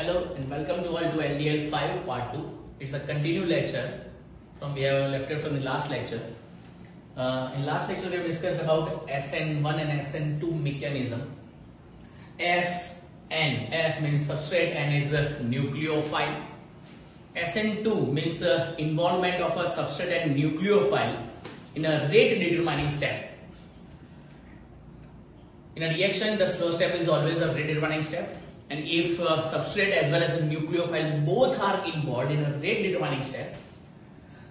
Hello and welcome to all to LDL 5 part 2. It's a continued lecture from we have left it from the last lecture. In last lecture we have discussed about SN1 and SN2 mechanism. S means substrate, N is a nucleophile. SN2 means involvement of a substrate and nucleophile in a rate determining step. In a reaction, the slow step is always a rate determining step. And if substrate as well as a nucleophile both are involved in a rate determining step,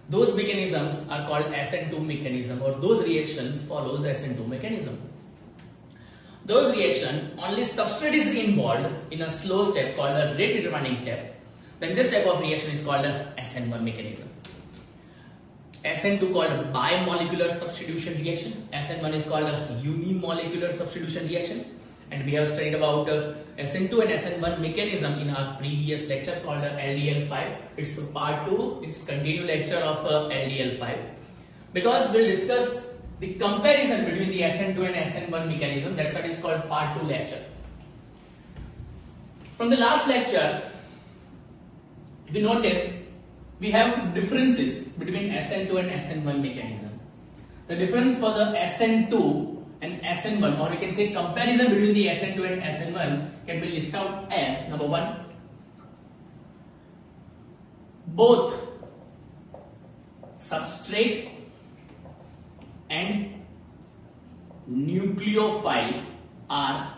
those mechanisms are called SN2 mechanism, or those reactions follows SN2 mechanism. Those reaction only substrate is involved in a slow step called a rate determining step, then this type of reaction is called a SN1 mechanism. SN2 called bimolecular substitution reaction, SN1 is called a unimolecular substitution reaction. And we have studied about SN2 and SN1 mechanism in our previous lecture called LDL5. It's part 2, it's continued lecture of LDL5. Because we'll discuss the comparison between the SN2 and SN1 mechanism, that's what is called part 2 lecture. From the last lecture, if you notice, we have differences between SN2 and SN1 mechanism. The difference for the SN2 and SN1, or we can say comparison between the SN2 and SN1 can be listed out as number 1, both substrate and nucleophile are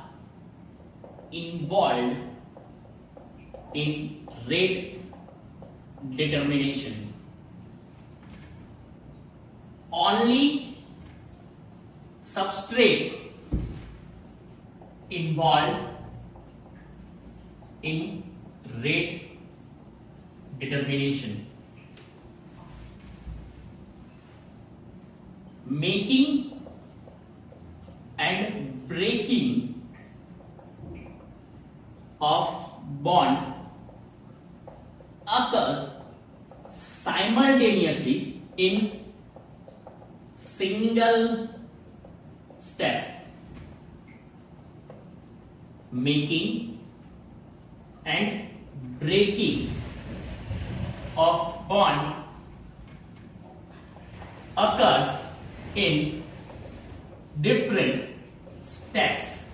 involved in rate determination. Only substrate involved in rate determination. Making and breaking of bond occurs simultaneously in single step. Making and breaking of bond occurs in different steps.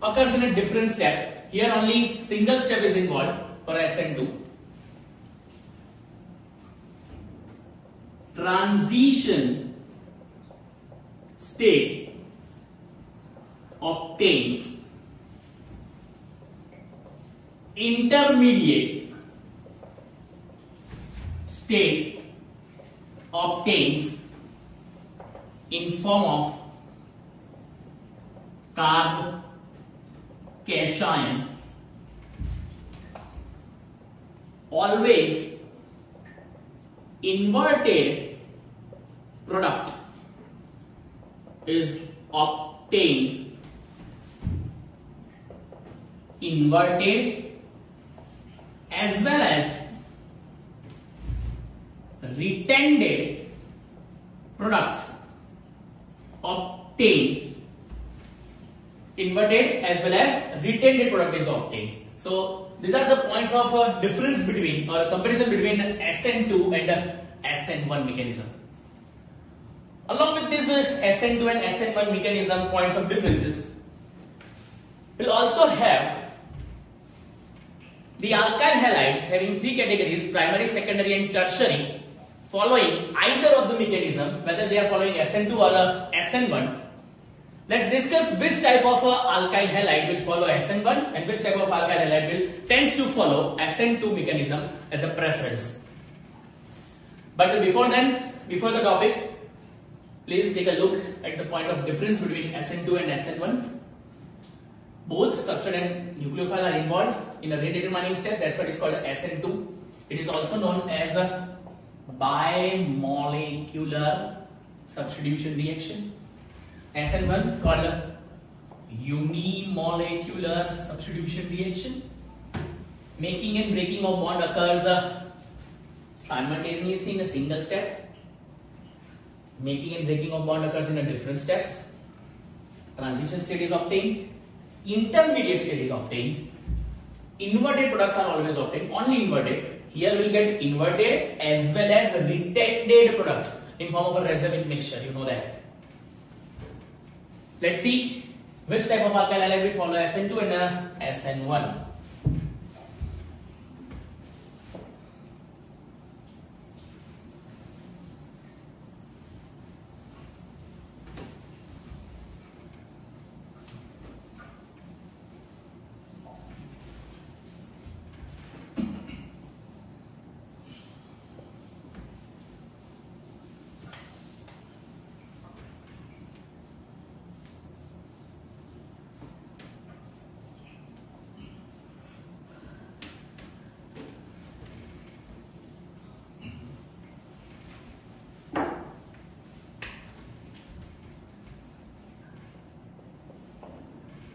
Occurs in a different steps. Here only single step is involved for SN2. Transition state obtains. Intermediate state obtains in form of carb cation. Always inverted product is obtained. Inverted as well as retended products obtained. Inverted as well as retended product is obtained. So these are the points of difference between, or comparison between SN2 and SN1 mechanism. Along with this SN2 and SN1 mechanism points of differences, we'll also have the alkyl halides having 3 categories: primary, secondary and tertiary, following either of the mechanism, whether they are following SN2 or SN1. Let's discuss which type of alkyl halide will follow SN1 and which type of alkyl halide will tends to follow SN2 mechanism as a preference. But before the topic, please take a look at the point of difference between SN2 and SN1. Both substrate and nucleophile are involved in a rate determining step. That's what is called SN2. It is also known as a bimolecular substitution reaction. SN1 called a unimolecular substitution reaction. Making and breaking of bond occurs simultaneously in a single step. Making and breaking of bond occurs in a different steps. transition state is obtained, intermediate state is obtained, inverted products are always obtained, only inverted. Here we'll get inverted as well as retended product in form of a racemic mixture, you know that. Let's see which type of alkyl halide will follow SN2 and SN1.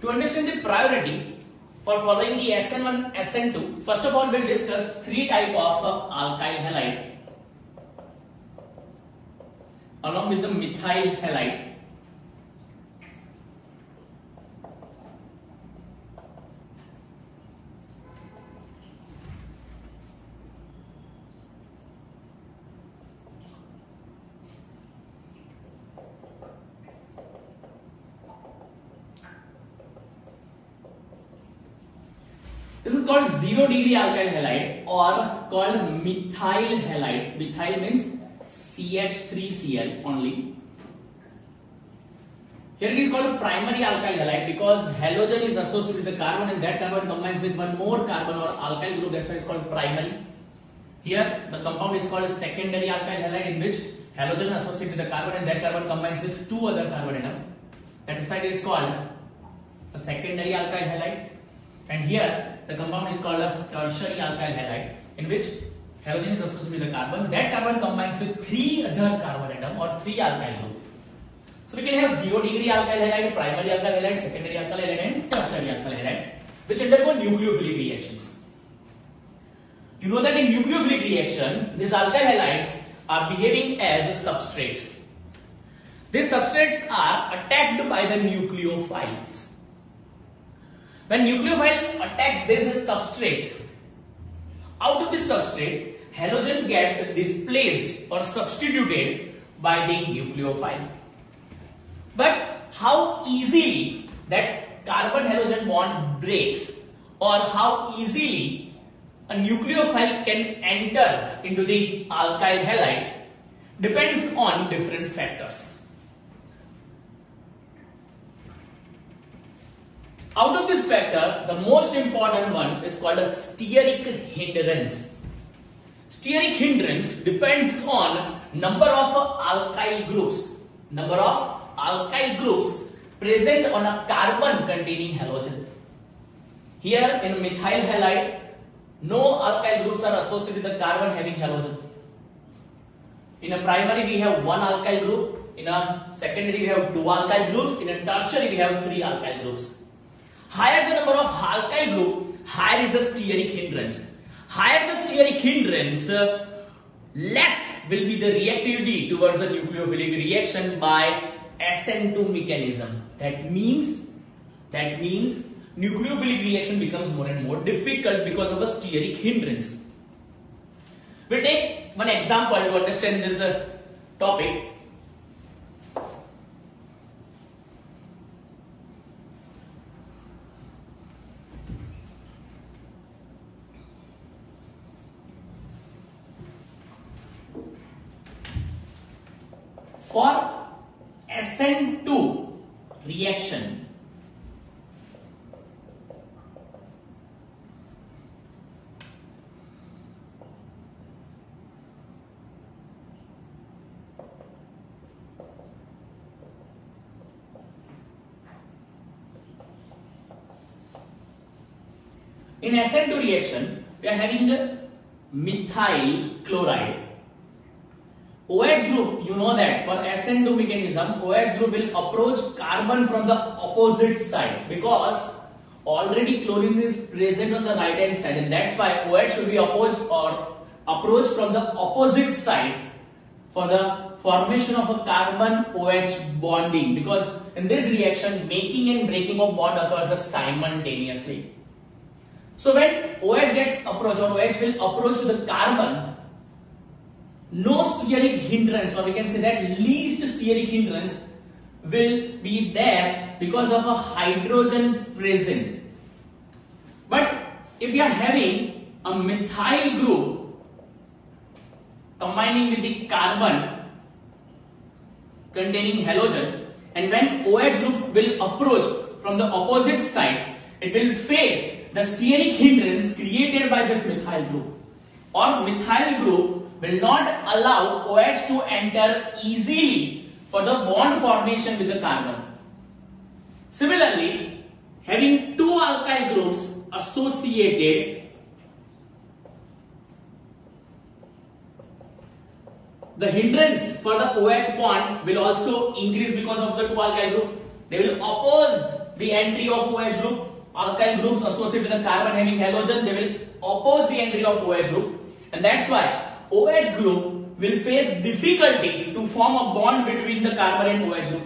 To understand the priority for following the SN1, SN2, first of all we'll discuss three types of alkyl halide along with the methyl halide. This is called 0-degree alkyl halide or called methyl halide. Methyl means CH3Cl only. Here it is called primary alkyl halide because halogen is associated with the carbon and that carbon combines with one more carbon or alkyl group, that's why it's called primary. Here the compound is called secondary alkyl halide in which halogen associated with the carbon and that carbon combines with two other carbon atom. That side is called a secondary alkyl halide. And here the compound is called a tertiary alkyl halide in which halogen is associated with the carbon. That carbon combines with three other carbon atom or three alkyl group. So we can have 0-degree alkyl halide, primary alkyl halide, secondary alkyl halide and tertiary alkyl halide which undergo nucleophilic reactions. You know that in nucleophilic reaction these alkyl halides are behaving as substrates. These substrates are attacked by the nucleophiles. When nucleophile attacks this substrate, out of this substrate, halogen gets displaced or substituted by the nucleophile. But how easily that carbon-halogen bond breaks or how easily a nucleophile can enter into the alkyl halide depends on different factors. Out of this factor, the most important one is called a steric hindrance. Steric hindrance depends on number of alkyl groups. Number of alkyl groups present on a carbon containing halogen. Here in methyl halide, no alkyl groups are associated with the carbon having halogen. In a primary we have one alkyl group, in a secondary we have two alkyl groups, in a tertiary we have three alkyl groups. Higher the number of alkyl group, higher is the steric hindrance. Higher the steric hindrance, less will be the reactivity towards a nucleophilic reaction by SN2 mechanism. That means nucleophilic reaction becomes more and more difficult because of a steric hindrance. We'll take one example to understand this topic. For SN2 reaction, in SN2 reaction, we are having the methyl chloride. OH group, you know that for SN2 mechanism, OH group will approach carbon from the opposite side because already chlorine is present on the right hand side, and that's why OH should be approached from the opposite side for the formation of a carbon OH bonding, because in this reaction making and breaking of bond occurs simultaneously. So when OH gets approached, or OH will approach the carbon, no steric hindrance, or we can say that least steric hindrance will be there because of a hydrogen present. But if we are having a methyl group combining with the carbon containing halogen, and when OH group will approach from the opposite side, it will face the steric hindrance created by this methyl group, or methyl group will not allow OH to enter easily for the bond formation with the carbon. Similarly, having two alkyl groups associated, the hindrance for the OH bond will also increase because of the two alkyl group. They will oppose the entry of OH group. Alkyl groups associated with the carbon having halogen, they will oppose the entry of OH group, and that's why OH group will face difficulty to form a bond between the carbon and OH group.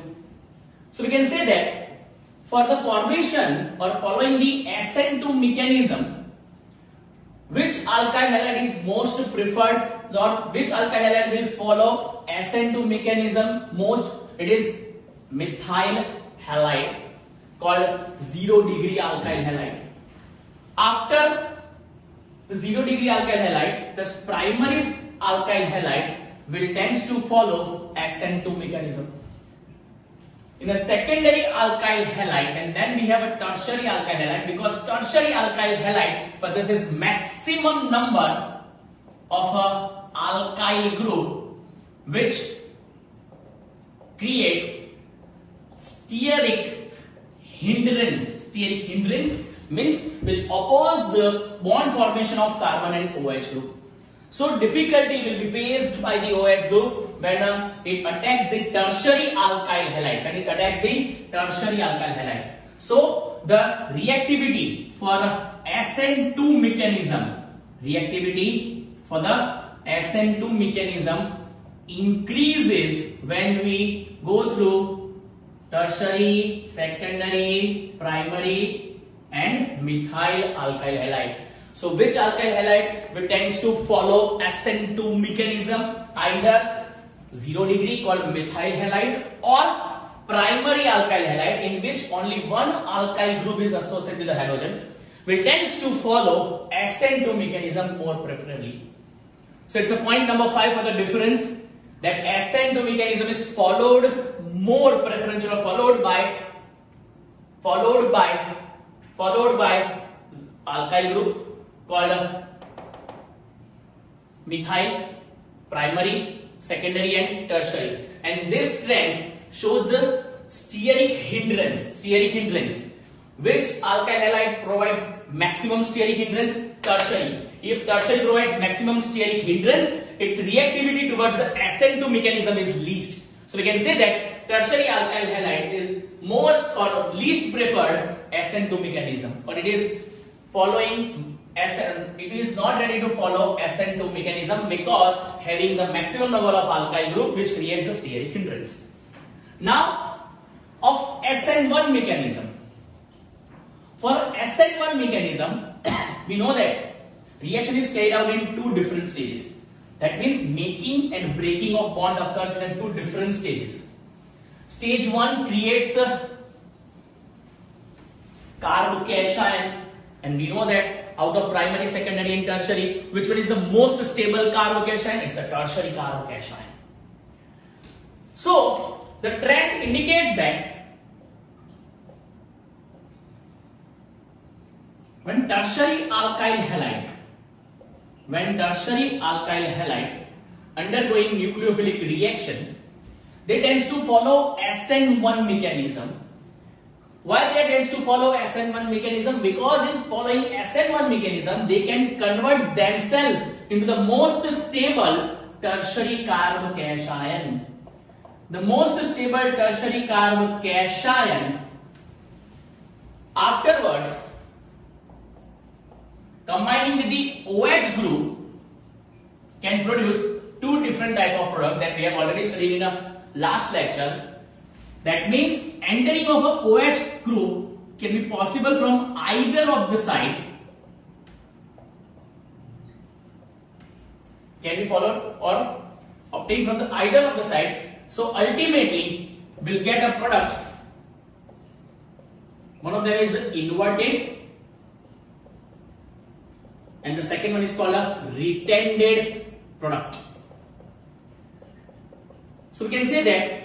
So we can say that for the formation or following the SN2 mechanism, which alkyl halide is most preferred, or which alkyl halide will follow SN2 mechanism most? It is methyl halide, called 0-degree alkyl halide. After the 0-degree alkyl halide, the primary alkyl halide will tend to follow SN2 mechanism. In a secondary alkyl halide, and then we have a tertiary alkyl halide, because tertiary alkyl halide possesses maximum number of a alkyl group which creates steric hindrance. Steric hindrance means which oppose the bond formation of carbon and OH group. So difficulty will be faced by the OH group when it attacks the tertiary alkyl halide. When it attacks the tertiary alkyl halide. So the reactivity for SN2 mechanism, increases when we go through tertiary, secondary, primary and methyl alkyl halide. So which alkyl halide will tends to follow SN2 mechanism? Either 0-degree called methyl halide, or primary alkyl halide in which only one alkyl group is associated with the halogen, will tends to follow SN2 mechanism more preferably. So it's a point number 5 for the difference, that SN2 mechanism is followed more preferential, or followed by alkyl group called methyl, primary, secondary and tertiary. And this trend shows the steric hindrance. Which alkyl halide provides maximum steric hindrance? Tertiary. If tertiary provides maximum steric hindrance, its reactivity towards the SN2 mechanism is least. So we can say that tertiary alkyl halide is most or least preferred SN2 mechanism, but it is following it is not ready to follow SN2 mechanism because having the maximum number of alkyl group which creates a steric hindrance. Now of SN1 mechanism. For SN1 mechanism, we know that reaction is carried out in two different stages. That means making and breaking of bond occurs in two different stages. Stage 1 creates a carbocation, and we know that out of primary, secondary and tertiary, which one is the most stable carbocation? It's a tertiary carbocation. So the trend indicates that when tertiary alkyl halide undergoing nucleophilic reaction, they tends to follow SN1 mechanism. Why they tends to follow SN1 mechanism? Because in following SN1 mechanism, they can convert themselves into the most stable tertiary carbocation. The most stable tertiary carbocation afterwards, combining with the OH group, can produce two different type of product that we have already studied in a last lecture. That means entering of a OH group can be possible from either of the side, can be followed or obtained from the either of the side. So ultimately we'll get a product. One of them is inverted and the second one is called a retended product. So we can say that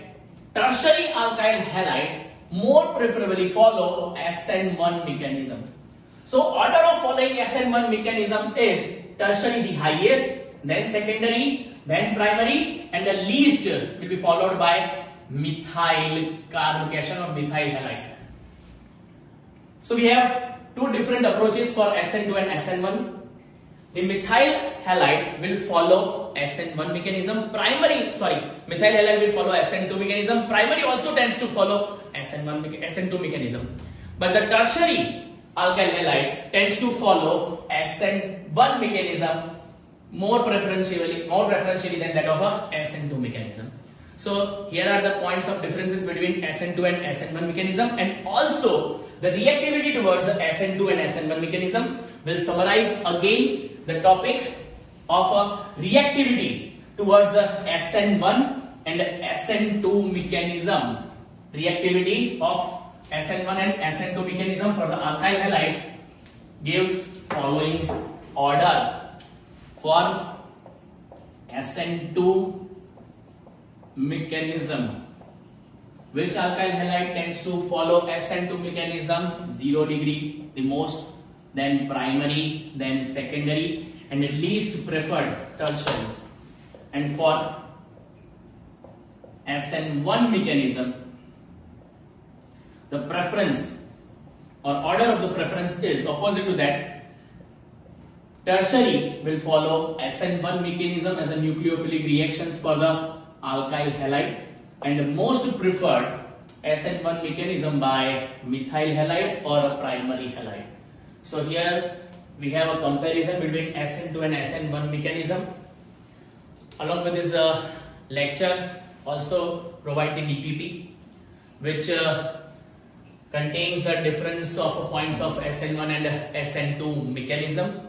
tertiary alkyl halide more preferably follow SN1 mechanism. So order of following SN1 mechanism is tertiary the highest, then secondary, then primary, and the least will be followed by methyl carbocation or methyl halide. So we have two different approaches for SN2 and SN1. The methyl halide will follow SN1 mechanism. Methyl halide will follow SN2 mechanism. Primary also tends to follow SN2 mechanism. But the tertiary alkyl halide tends to follow SN1 mechanism more preferentially than that of a SN2 mechanism. So here are the points of differences between SN2 and SN1 mechanism, and also the reactivity towards the SN2 and SN1 mechanism. Will summarize again the topic of reactivity towards the SN1 and SN2 mechanism. Reactivity of SN1 and SN2 mechanism for the alkyl halide gives following order. For SN2 mechanism, which alkyl halide tends to follow SN2 mechanism? 0 degree the most, then primary, then secondary, and the least preferred tertiary. And for SN1 mechanism, the preference or order of the preference is opposite to that. Tertiary will follow SN1 mechanism as a nucleophilic reactions for the alkyl halide, and the most preferred SN1 mechanism by methyl halide or a primary halide. So here we have a comparison between SN2 and SN1 mechanism. Along with this lecture, also provide the DPP, which contains the difference of points of SN1 and SN2 mechanism,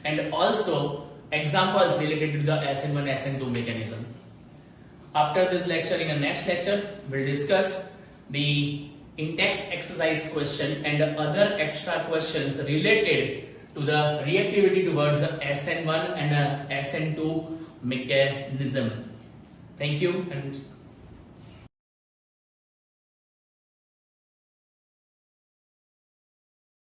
and also examples related to the SN1 SN2 mechanism. After this lecture, in the next lecture, we'll discuss the in-text exercise question and the other extra questions related to the reactivity towards the SN1 and SN2 mechanism. Thank you and